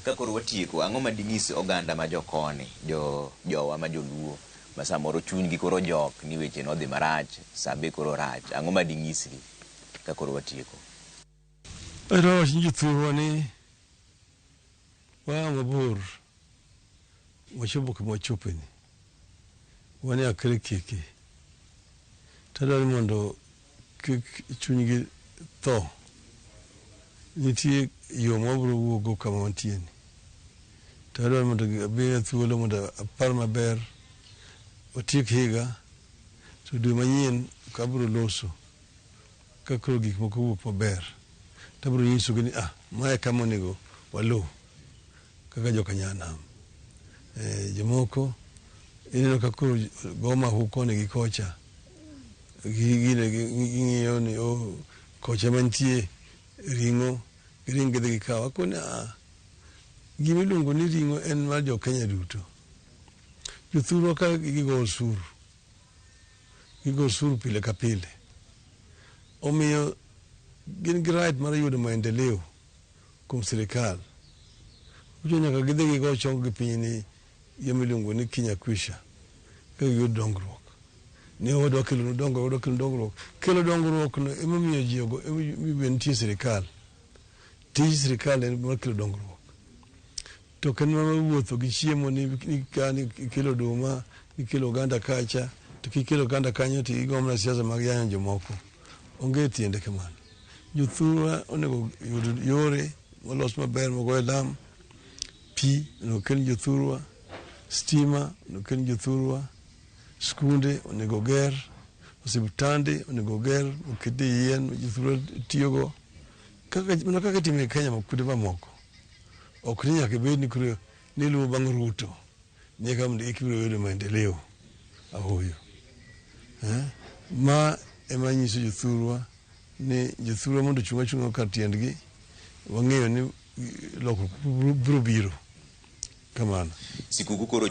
Ka koro watieko, ang'o ma ding'is oganda ma jokoni, jowa ma joluo, ma samoro chunygi koro jok ni weche nodhi marach, sabe koro rach. Ang'o ma ding'isgi ka koro watieko? Ero jothurwa ni wa mabor wachopo kuma wachopeni. Wani akre keke. Tadwani mondo kik chunygi tho. Nitie yo mabiro wuogo kama wantieni. Tadwani mondo abiya thuolo mondo apar maber otiek higa to dwe manyien kabiro loso kakoro gik moko wuok maber. Tabiro nyisogi ni mae kama onego waluw kaka joka nyanam. Jomoko ineno ka koro go mahu koni gi kocha. Ging'iyo ni kocha mantie ring'o giring gidhi gikaw. Akoni gima iluongo ni ring'o en mar jo Kenya duto. Jothurwa ka gigo osuru. Gigo osuru pile ka pile. Omiyo gin gi right mar yudo maendeleo kuom sirikal. Ujo nyaka gidhi gigo chong gi piny ni yemiluongo ni Kenya kwisha. Ka giyud dongruok. Ne wadwa kelo dongruok. Kelo dongruok no emomiyo ji ogo nitie sirikal. Tij sirikal en mar kelo dongruok. To kan ma wuotho gi chiemo ni kelo duma, ikelo oganda kacha, to kikelo oganda kanyo to igomna siasa mag yanyo jomoko. Onge tiende kamano. Jothurwa onego yud yore molos maber mogoe lam, pi onego kel jothurwa, stima onego kel jothurwa, skunde onego ger, osiptande onego ger, okete yien jothurwa tiyogo. Kaka itimo e Kenya kuonde mamoko. Ok ni nyaka bed ni kuro niluwo bang' Ruto. Ni kama mondo ikibiro yudo maendeleo ahoyo. Ma ema nyiso jothurwa ni jothurwa mondo chunga kar tiendgi. Wang'eyo ni lokruok biro biro. Kamano. Sikuku koro